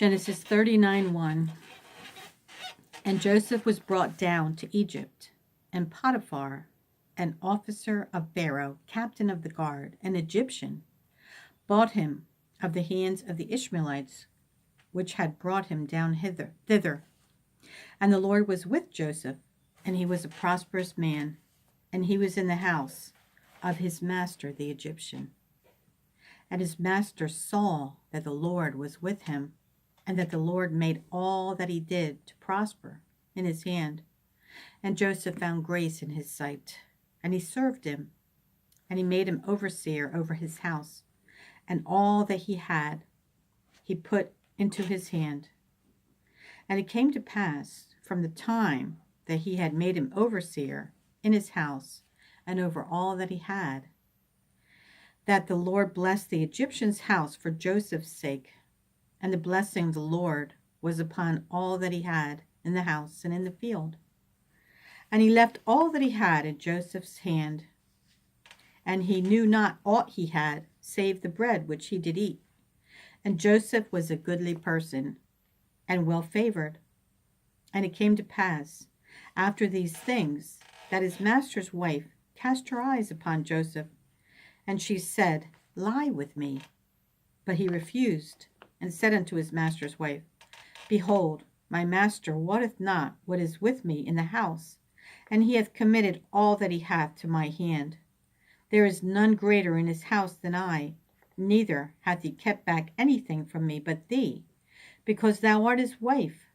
Genesis 39:1. And Joseph was brought down to Egypt, and Potiphar, an officer of Pharaoh, captain of the guard, an Egyptian, bought him of the hands of the Ishmaelites, which had brought him down thither. And the Lord was with Joseph, and he was a prosperous man, and he was in the house of his master the Egyptian. And his master saw that the Lord was with him, and that the Lord made all that he did to prosper in his hand. And Joseph found grace in his sight, and he served him, and he made him overseer over his house, and all that he had he put into his hand. And it came to pass, from the time that he had made him overseer in his house and over all that he had, that the Lord blessed the Egyptian's house for Joseph's sake. And the blessing of the Lord was upon all that he had in the house and in the field. And he left all that he had in Joseph's hand, and he knew not aught he had, save the bread which he did eat. And Joseph was a goodly person, and well favored. And it came to pass, after these things, that his master's wife cast her eyes upon Joseph, and she said, Lie with me. But he refused, and said unto his master's wife, Behold, my master wotteth not what is with me in the house, and he hath committed all that he hath to my hand. There is none greater in his house than I, neither hath he kept back anything from me but thee, because thou art his wife.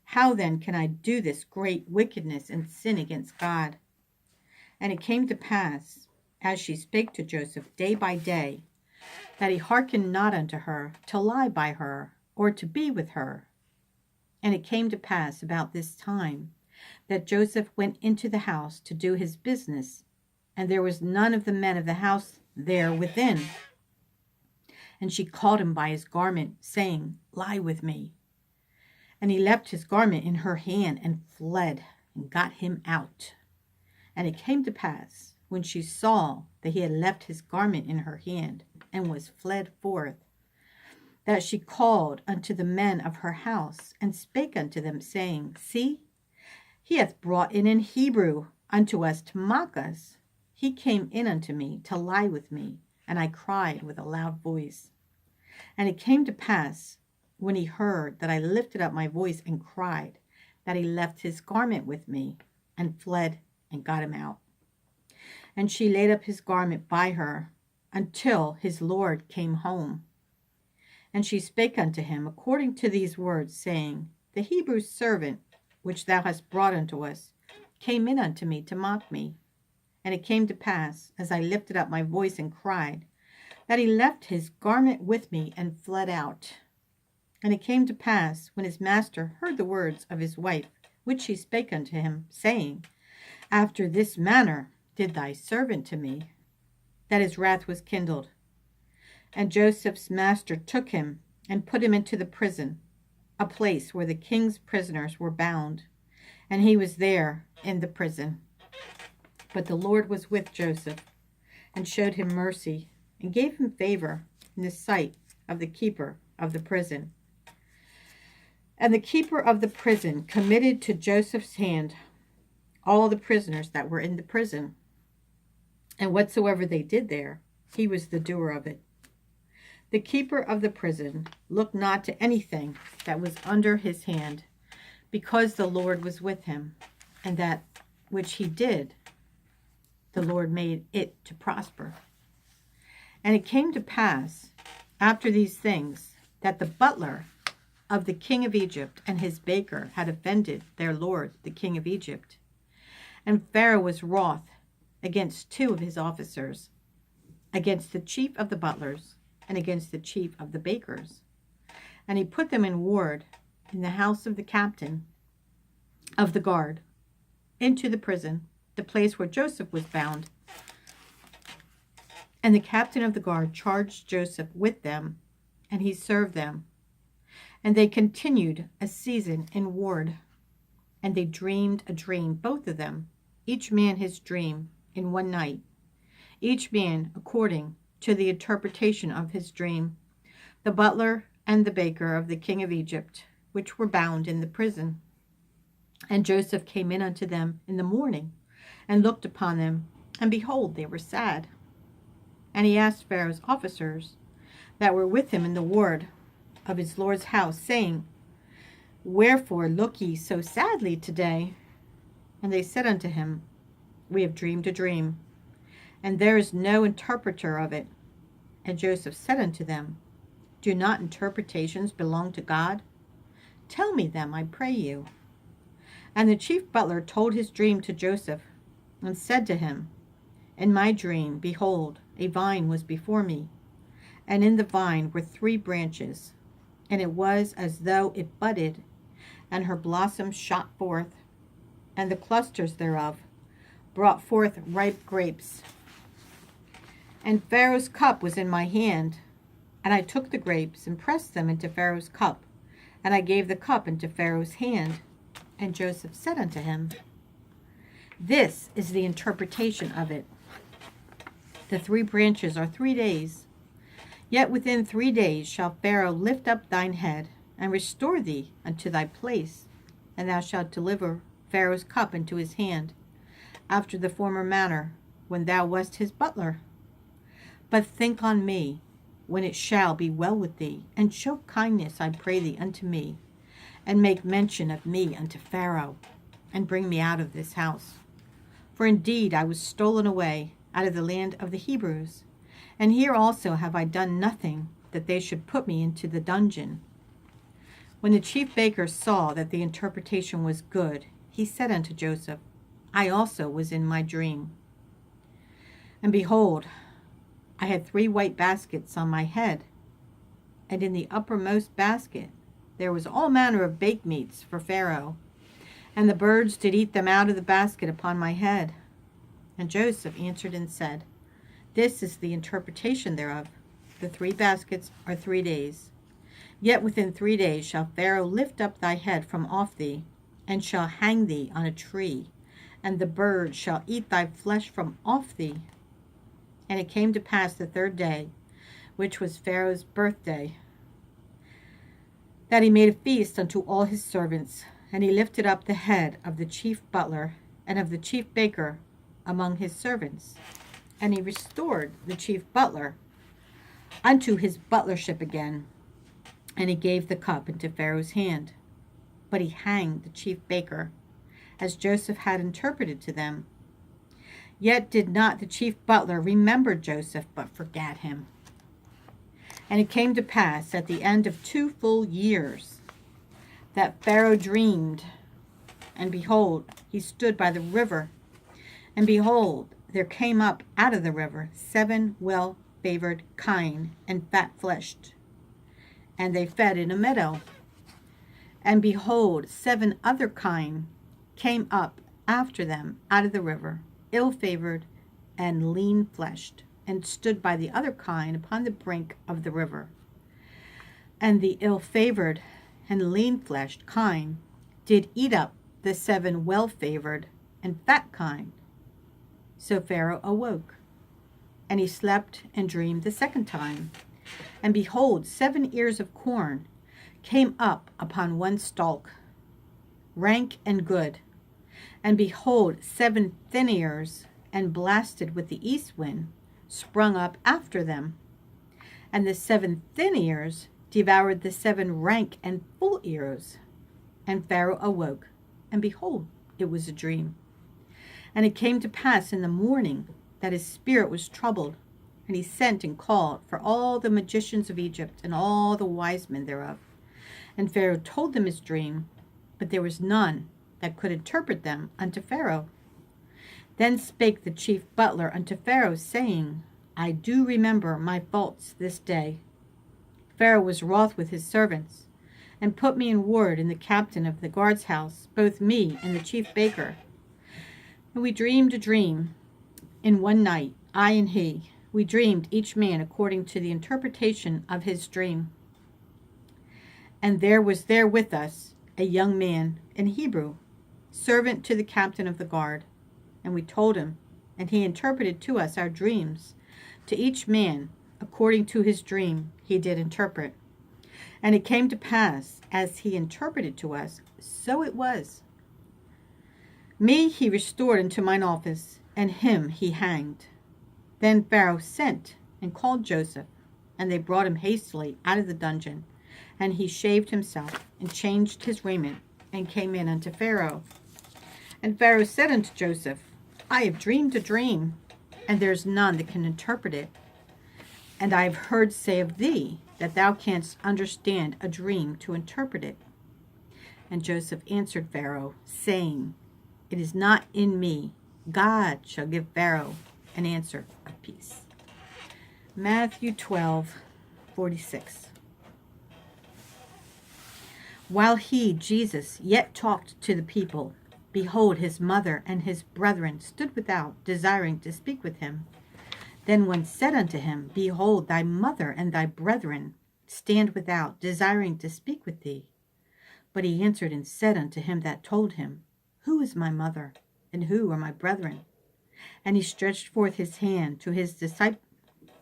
How then can I do this great wickedness and sin against God? And it came to pass, as she spake to Joseph day by day, that he hearkened not unto her to lie by her, or to be with her. And it came to pass about this time that Joseph went into the house to do his business, and there was none of the men of the house there within. And she called him by his garment, saying, Lie with me. And he left his garment in her hand, and fled, and got him out. And it came to pass, when she saw that he had left his garment in her hand, and was fled forth, that she called unto the men of her house, and spake unto them, saying, See, he hath brought in Hebrew unto us to mock us. He came in unto me to lie with me, and I cried with a loud voice. And it came to pass, when he heard that I lifted up my voice and cried, that he left his garment with me, and fled, and got him out. And she laid up his garment by her, until his Lord came home. And she spake unto him according to these words, saying, The Hebrew servant which thou hast brought unto us came in unto me to mock me. And it came to pass, as I lifted up my voice and cried, that he left his garment with me and fled out. And it came to pass, when his master heard the words of his wife, which she spake unto him, saying, After this manner did thy servant to me, that his wrath was kindled. And Joseph's master took him and put him into the prison, a place where the king's prisoners were bound, and he was there in the prison. But the Lord was with Joseph, and showed him mercy, and gave him favor in the sight of the keeper of the prison. And the keeper of the prison committed to Joseph's hand all the prisoners that were in the prison. And whatsoever they did there, he was the doer of it. The keeper of the prison looked not to anything that was under his hand, because the Lord was with him, and that which he did, the Lord made it to prosper. And it came to pass, after these things, that the butler of the king of Egypt and his baker had offended their lord, the king of Egypt. And Pharaoh was wroth against two of his officers, against the chief of the butlers, and against the chief of the bakers. And he put them in ward in the house of the captain of the guard, into the prison, the place where Joseph was bound. And the captain of the guard charged Joseph with them, and he served them. And they continued a season in ward. And they dreamed a dream, both of them, each man his dream, in one night, each man according to the interpretation of his dream, the butler and the baker of the king of Egypt, which were bound in the prison. And Joseph came in unto them in the morning, and looked upon them, and behold, they were sad. And he asked Pharaoh's officers that were with him in the ward of his Lord's house, saying, Wherefore look ye so sadly today? And they said unto him, We have dreamed a dream, and there is no interpreter of it. And Joseph said unto them, Do not interpretations belong to God? Tell me them, I pray you. And the chief butler told his dream to Joseph, and said to him, In my dream, behold, a vine was before me, and in the vine were 3 branches, and it was as though it budded, and her blossoms shot forth, and the clusters thereof brought forth ripe grapes. And Pharaoh's cup was in my hand, and I took the grapes and pressed them into Pharaoh's cup, and I gave the cup into Pharaoh's hand. And Joseph said unto him, This is the interpretation of it. The 3 branches are 3 days. Yet within 3 days shall Pharaoh lift up thine head, and restore thee unto thy place, and thou shalt deliver Pharaoh's cup into his hand, after the former manner, when thou wast his butler. But think on me, when it shall be well with thee, and show kindness, I pray thee, unto me, and make mention of me unto Pharaoh, and bring me out of this house. For indeed I was stolen away out of the land of the Hebrews, and here also have I done nothing that they should put me into the dungeon. When the chief baker saw that the interpretation was good, he said unto Joseph, I also was in my dream. And behold, I had 3 white baskets on my head, and in the uppermost basket there was all manner of baked meats for Pharaoh, and the birds did eat them out of the basket upon my head. And Joseph answered and said, This is the interpretation thereof. The 3 baskets are 3 days. Yet within 3 days shall Pharaoh lift up thy head from off thee, and shall hang thee on a tree, and the birds shall eat thy flesh from off thee. And it came to pass the 3rd day, which was Pharaoh's birthday, that he made a feast unto all his servants, and he lifted up the head of the chief butler and of the chief baker among his servants. And he restored the chief butler unto his butlership again, and he gave the cup into Pharaoh's hand. But he hanged the chief baker, as Joseph had interpreted to them. Yet did not the chief butler remember Joseph, but forgat him. And it came to pass at the end of 2 full years that Pharaoh dreamed, and behold, he stood by the river, and behold, there came up out of the river 7 well-favored kine and fat-fleshed, and they fed in a meadow. And behold, 7 other kine came up after them out of the river, ill-favored and lean-fleshed, and stood by the other kine upon the brink of the river. And the ill-favored and lean-fleshed kine did eat up the 7 well-favored and fat kine. So Pharaoh awoke, and he slept and dreamed the 2nd time. And behold, 7 ears of corn came up upon one stalk, rank and good. And behold, 7 thin ears, and blasted with the east wind, sprung up after them. And the 7 thin ears devoured the 7 rank and full ears. And Pharaoh awoke, and behold, it was a dream. And it came to pass in the morning that his spirit was troubled, and he sent and called for all the magicians of Egypt and all the wise men thereof. And Pharaoh told them his dream, but there was none that could interpret them unto Pharaoh. Then spake the chief butler unto Pharaoh, saying, I do remember my faults this day. Pharaoh was wroth with his servants, and put me in ward in the captain of the guard's house, both me and the chief baker. And we dreamed a dream in one night, I and he. We dreamed each man according to the interpretation of his dream. And there was there with us a young man, in Hebrew, servant to the captain of the guard. And we told him, and he interpreted to us our dreams. To each man, according to his dream, he did interpret. And it came to pass, as he interpreted to us, so it was. Me he restored into mine office, and him he hanged. Then Pharaoh sent and called Joseph, and they brought him hastily out of the dungeon. And he shaved himself, and changed his raiment, and came in unto Pharaoh. And Pharaoh said unto Joseph, I have dreamed a dream, and there is none that can interpret it. And I have heard say of thee, that thou canst understand a dream to interpret it. And Joseph answered Pharaoh, saying, It is not in me. God shall give Pharaoh an answer of peace. Matthew 12:46. While he, Jesus, yet talked to the people, behold, his mother and his brethren stood without, desiring to speak with him. Then one said unto him, Behold, thy mother and thy brethren stand without, desiring to speak with thee. But he answered and said unto him that told him, Who is my mother, and who are my brethren? And he stretched forth his hand to his disciples,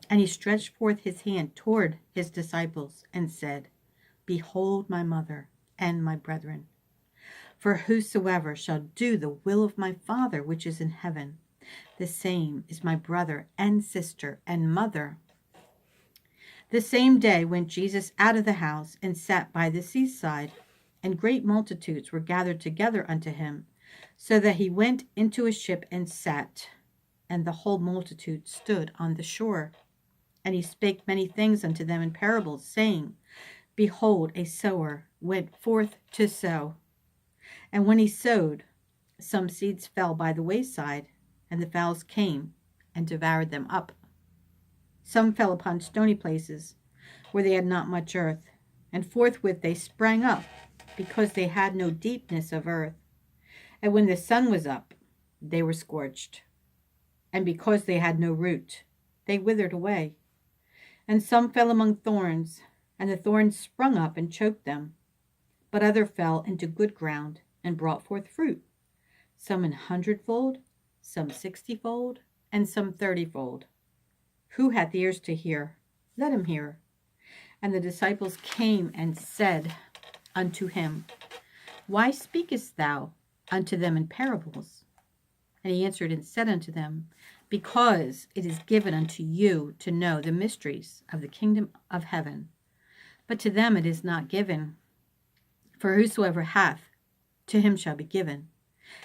toward his disciples, and said, Behold my mother and my brethren. For whosoever shall do the will of my Father which is in heaven, the same is my brother and sister and mother. The same day went Jesus out of the house, and sat by the seaside, and great multitudes were gathered together unto him, so that he went into a ship and sat, and the whole multitude stood on the shore. And he spake many things unto them in parables, saying, Behold, a sower went forth to sow. And when he sowed, some seeds fell by the wayside, and the fowls came and devoured them up. Some fell upon stony places, where they had not much earth, and forthwith they sprang up, because they had no deepness of earth. And when the sun was up, they were scorched. And because they had no root, they withered away. And some fell among thorns, and the thorns sprung up and choked them. But other fell into good ground, and brought forth fruit, some 100-fold, some 60-fold, and some 30-fold. Who hath ears to hear? Let him hear. And the disciples came and said unto him, Why speakest thou unto them in parables? And he answered and said unto them, Because it is given unto you to know the mysteries of the kingdom of heaven, but to them it is not given. For whosoever hath, to him shall be given,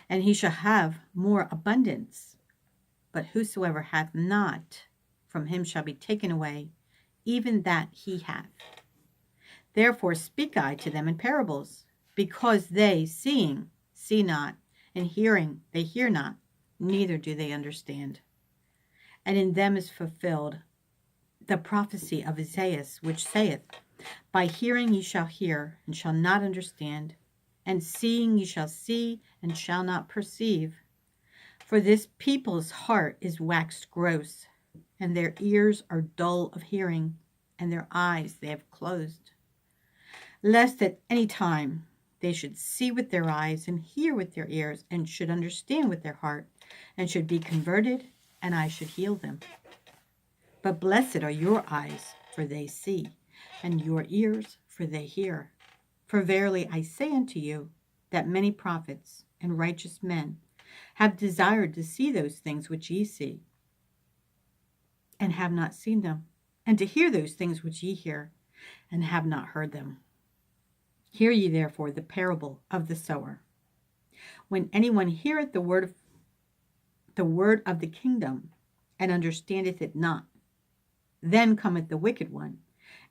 and he shall have more abundance. But whosoever hath not, from him shall be taken away, even that he hath. Therefore speak I to them in parables, because they, seeing, see not, and hearing, they hear not, neither do they understand. And in them is fulfilled the prophecy of Isaiah, which saith, By hearing ye shall hear, and shall not understand, and seeing ye shall see, and shall not perceive. For this people's heart is waxed gross, and their ears are dull of hearing, and their eyes they have closed, lest at any time they should see with their eyes, and hear with their ears, and should understand with their heart, and should be converted, and I should heal them. But blessed are your eyes, for they see, and your ears, for they hear. For verily I say unto you, that many prophets and righteous men have desired to see those things which ye see, and have not seen them, and to hear those things which ye hear, and have not heard them. Hear ye therefore the parable of the sower. When anyone heareth the word of the kingdom, and understandeth it not, then cometh the wicked one,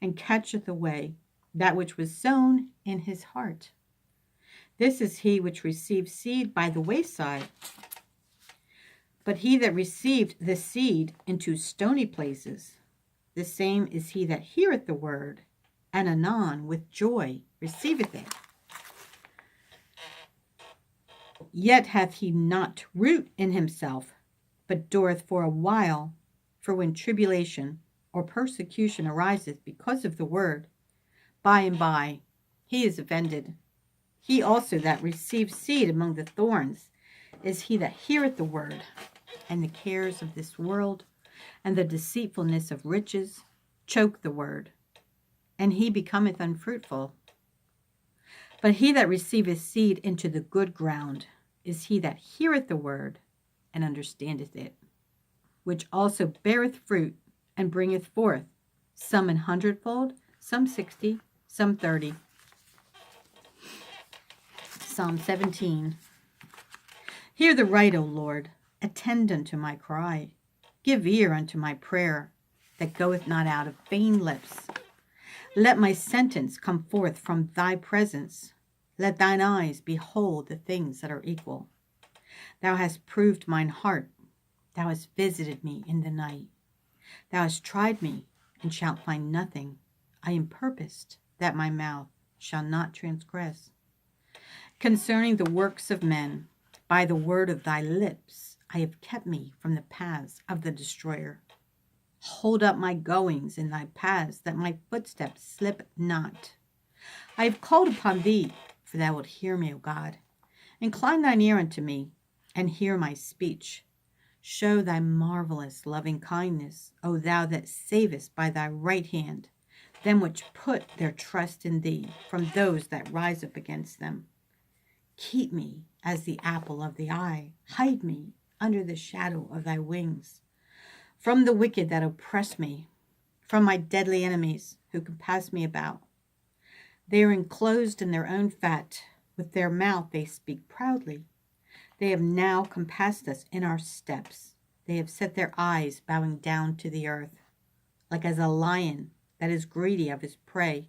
and catcheth away that which was sown in his heart. This is he which received seed by the wayside. But he that received the seed into stony places, the same is he that heareth the word, and anon with joy receiveth it. Yet hath he not root in himself, but dureth for a while. For when tribulation or persecution ariseth because of the word, by and by he is offended. He also that receives seed among the thorns is he that heareth the word, and the cares of this world and the deceitfulness of riches choke the word, and he becometh unfruitful. But he that receiveth seed into the good ground is he that heareth the word and understandeth it, which also beareth fruit and bringeth forth, some an hundredfold, some 60, some 30. Psalm 17. Hear the right, O Lord, attend unto my cry. Give ear unto my prayer, that goeth not out of vain lips. Let my sentence come forth from thy presence. Let thine eyes behold the things that are equal. Thou hast proved mine heart. Thou hast visited me in the night. Thou hast tried me, and shalt find nothing. I am purposed that my mouth shall not transgress. Concerning the works of men, by the word of thy lips, I have kept me from the paths of the destroyer. Hold up my goings in thy paths, that my footsteps slip not. I have called upon thee, for thou wilt hear me, O God. Incline thine ear unto me, and hear my speech. Show thy marvelous loving kindness, O thou that savest by thy right hand them which put their trust in thee from those that rise up against them. Keep me as the apple of the eye. Hide me under the shadow of thy wings. From the wicked that oppress me, from my deadly enemies who compass me about. They are enclosed in their own fat. With their mouth they speak proudly. They have now compassed us in our steps. They have set their eyes bowing down to the earth, like as a lion that is greedy of his prey,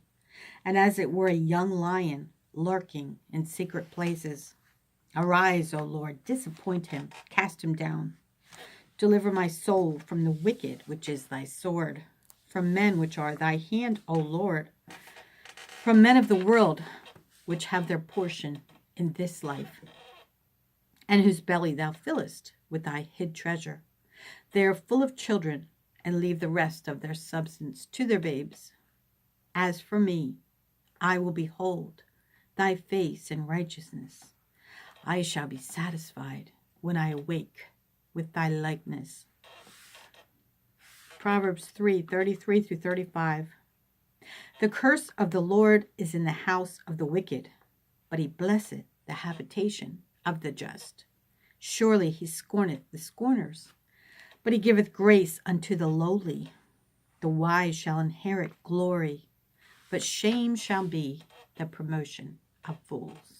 and as it were a young lion lurking in secret places. Arise, O Lord, disappoint him, cast him down. Deliver my soul from the wicked, which is thy sword, from men which are thy hand, O Lord, from men of the world, which have their portion in this life, and whose belly thou fillest with thy hid treasure. They are full of children, and leave the rest of their substance to their babes. As for me, I will behold thy face in righteousness. I shall be satisfied when I awake with thy likeness. Proverbs 3:33 through 35. The curse of the Lord is in the house of the wicked, but he blesseth the habitation of the just. Surely he scorneth the scorners, but he giveth grace unto the lowly. The wise shall inherit glory, but shame shall be the promotion of fools.